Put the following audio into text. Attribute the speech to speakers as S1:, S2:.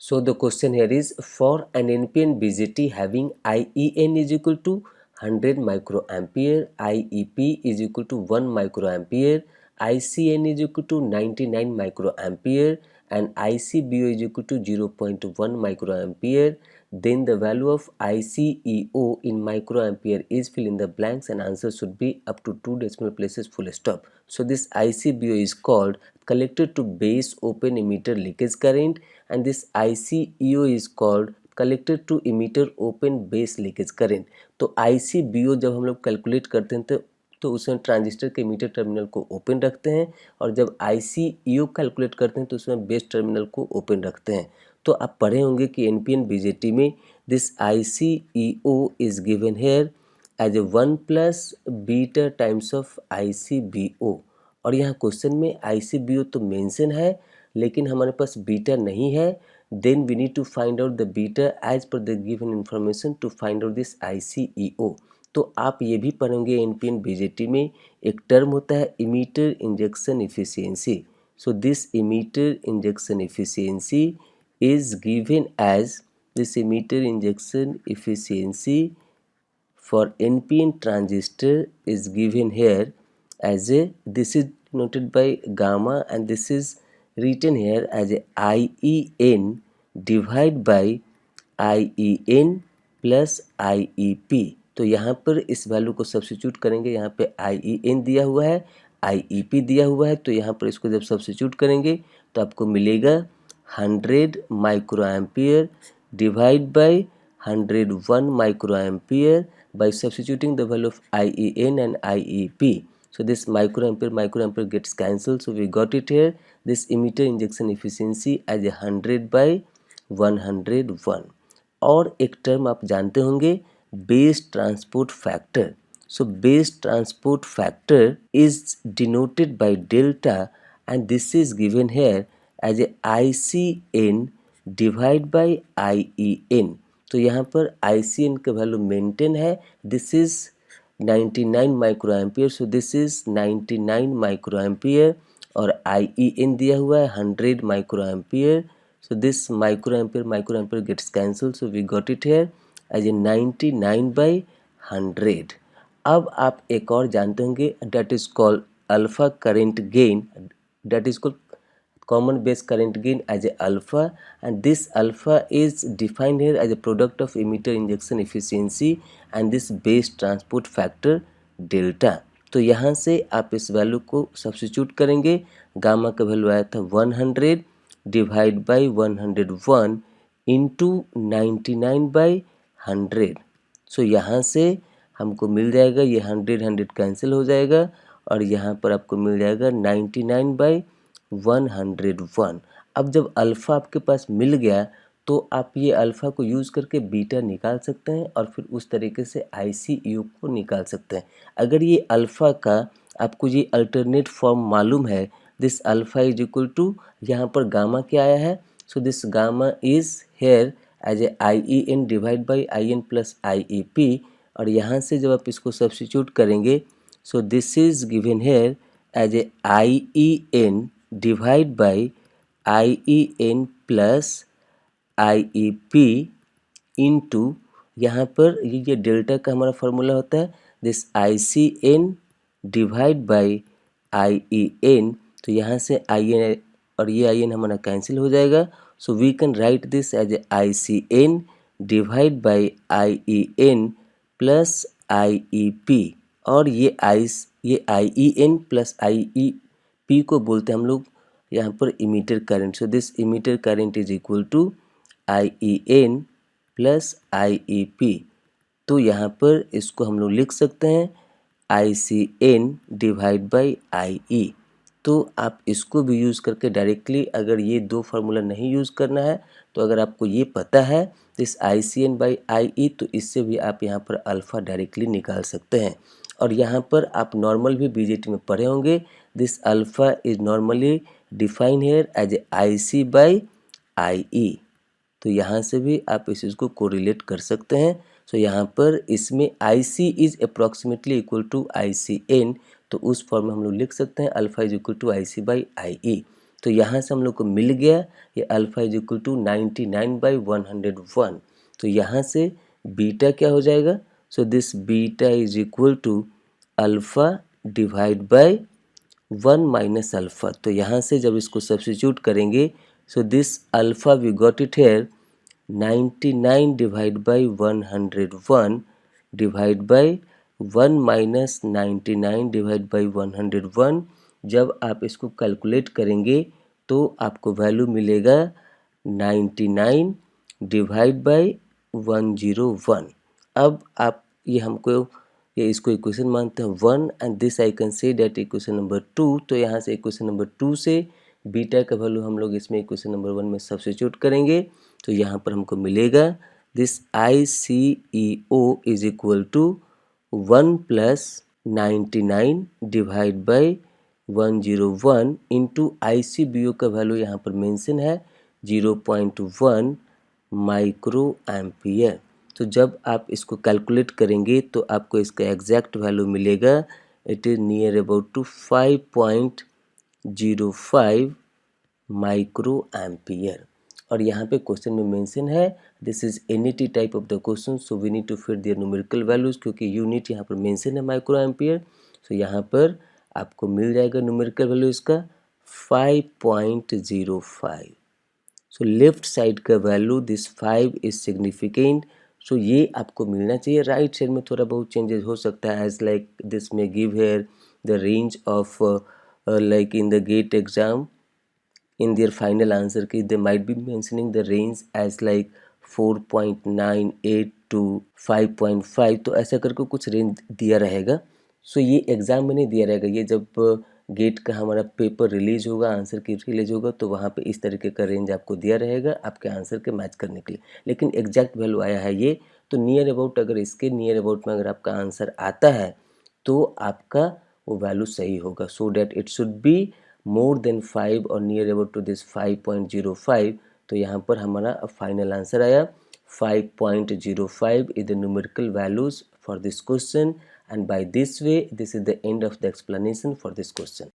S1: So the question here is, for an NPN BJT having IEN is equal to 100 microampere, IEP is equal to 1 microampere, ICN is equal to 99 microampere and ICBO is equal to 0.1 microampere, then the value of ICEO in microampere is fill in the blanks and answer should be up to 2 decimal places full stop. So this ICBO is called collector to base open emitter leakage current and this ICEO is called collector to emitter open base leakage current. तो ICBO जब हम लोग calculate करते हैं तो उसमें transistor के metre terminal को ओपन रखते हैं और जब ICEO कैलकुलेट करते हैं तो उसमें बेस टर्मिनल को ओपन रखते हैं। तो आप पढ़े होंगे कि NPN BJT में this ICEO is given here as a 1 plus beta times of ICBO और यहाँ क्वेश्चन में ICBO तो मेंशन है लेकिन हमारे पास बीटा नहीं है। Then we need to find out the beta as per the given information to find out this ICEO। तो आप ये भी पढ़ेंगे NPN BJT में एक टर्म होता है emitter injection efficiency. So this emitter injection efficiency is given as this emitter injection efficiency for NPN transistor is given here as a, this is noted by gamma and this is written here as a IEN divided by IEN plus IEP। तो यहाँ पर इस value को substitute करेंगे, यहाँ पे IEN दिया हुआ है, IEP दिया हुआ है, तो यहाँ पर इसको जब सब्स्टिट्यूट करेंगे तो आपको मिलेगा 100 microampere divide by 101 microampere by substituting the value of IEN and IEP. So this microampere gets cancelled. So we got it here. This emitter injection efficiency as 100 by 101. और एक टर्म आप जानते होंगे base transport factor. So base transport factor is denoted by delta and this is given here as a ICN divided by IEN। तो यहाँ पर ICN का value maintain है, this is 99 microampere, so this is 99 microampere और IEN दिया हुआ है 100 microampere, so this microampere gets cancel, so we got it here as a 99 by 100। अब आप एक और जानते होंगे that is called alpha current gain, that is called common base current gain as a alpha and this alpha is defined here as a product of emitter injection efficiency and this base transport factor delta। तो यहाँ से आप इस value को substitute करेंगे, gamma का value आया था 100 डिवाइड बाई 101 इंटू 99 बाई 100। सो यहाँ से हमको मिल जाएगा, ये 100 कैंसिल हो जाएगा और यहाँ पर आपको मिल जाएगा 99 बाई 101। अब जब अल्फ़ा आपके पास मिल गया तो आप ये अल्फ़ा को यूज़ करके बीटा निकाल सकते हैं और फिर उस तरीके से ICEO को निकाल सकते हैं। अगर ये अल्फ़ा का आपको ये अल्टरनेट फॉर्म मालूम है, this alpha is equal to, यहाँ पर गामा क्या आया है, so this gamma is here as a IEN divide by IN plus IEP और यहाँ से जब आप इसको सब्स्टिट्यूट करेंगे so this is given here as a IEN divide by IEN plus IEP into, यहाँ पर ये डेल्टा का हमारा फार्मूला होता है this ICN divide by IEN। तो यहाँ से IN और ये IN हमारा कैंसिल हो जाएगा, so we can write this as a ICN divide by IEN plus IEP और ये IEN प्लस IEP को बोलते हैं हम लोग यहाँ पर emitter current. So this emitter current is equal to IEN plus IEP। तो यहाँ पर इसको हम लोग लिख सकते हैं ICN डिवाइड बाई IE। तो आप इसको भी यूज़ करके डायरेक्टली, अगर ये दो फार्मूला नहीं यूज़ करना है तो अगर आपको ये पता है दिस ICN बाई IE तो इससे भी आप यहाँ पर अल्फ़ा डायरेक्टली निकाल सकते हैं। और यहाँ पर आप नॉर्मल भी BJT में पढ़े होंगे, this alpha is normally define here as a IC by IE। तो यहाँ से भी आप इस चीज़ को कोरिलेट कर सकते हैं। सो यहाँ पर इसमें IC is approximately equal to ICN, तो उस फॉर्म में हम लोग लिख सकते हैं alpha is equal to IC by IE। तो यहाँ से हम लोग को मिल गया ये अल्फ़ा इज इक्वल टू 99/101। तो यहाँ से बीटा क्या हो जाएगा? So this beta is equal to alpha divide by 1 minus alpha. तो यहाँ से जब इसको सब्स्टिट्यूट करेंगे, so this alpha we got it here 99 divide by 101 divide by 1 minus 99 divide by 101। जब आप इसको कैलकुलेट करेंगे तो आपको वैल्यू मिलेगा 99 डिवाइड बाय 101। अब आप ये इसको इक्वेशन मानते हैं 1 and this I can say that equation number 2। तो यहाँ से इक्वेशन नंबर 2 से बीटा का वैल्यू हम लोग इसमें इक्वेशन नंबर 1 में सब्स्टिट्यूट करेंगे। तो यहाँ पर हमको मिलेगा this ICEO is equal to 1 plus 99 divide by 101 into ICBO का वैल्यू यहाँ पर मेंशन है 0.1 माइक्रो एम्पियर। तो जब आप इसको कैलकुलेट करेंगे तो आपको इसका एग्जैक्ट वैल्यू मिलेगा, it is near about to 5.05 micro ampere. और यहाँ पे क्वेश्चन में मेंशन है this is NET type of the question, so we need to fit their numerical values, क्योंकि यूनिट यहाँ पर मेंशन है माइक्रो एम्पियर। सो यहाँ पर आपको मिल जाएगा न्यूमेरिकल वैल्यू इसका 5.05। सो लेफ्ट साइड का वैल्यू दिस 5 इज सिग्निफिकेंट। सो ये आपको मिलना चाहिए। राइट साइड में थोड़ा बहुत चेंजेस हो सकता है, एज लाइक दिस में give here the range of like in the gate exam in their final answer ki they might be mentioning the range as like 4.98 to 5.5। तो ऐसा करके कुछ रेंज दिया रहेगा। सो ये एग्ज़ाम में नहीं दिया रहेगा, ये जब गेट का हमारा पेपर रिलीज होगा, आंसर की रिलीज होगा, तो वहाँ पे इस तरीके का रेंज आपको दिया रहेगा आपके आंसर के मैच करने के लिए। लेकिन एग्जैक्ट वैल्यू आया है ये, तो नियर अबाउट, अगर इसके नियर अबाउट में अगर आपका आंसर आता है तो आपका वो वैल्यू सही होगा। So that it should be more than 5 और नियर अबाउट टू दिस 5.05। तो यहाँ पर हमारा फाइनल आंसर आया 5.05 is the numerical values for this question, and by this way this is the end of the explanation for this question.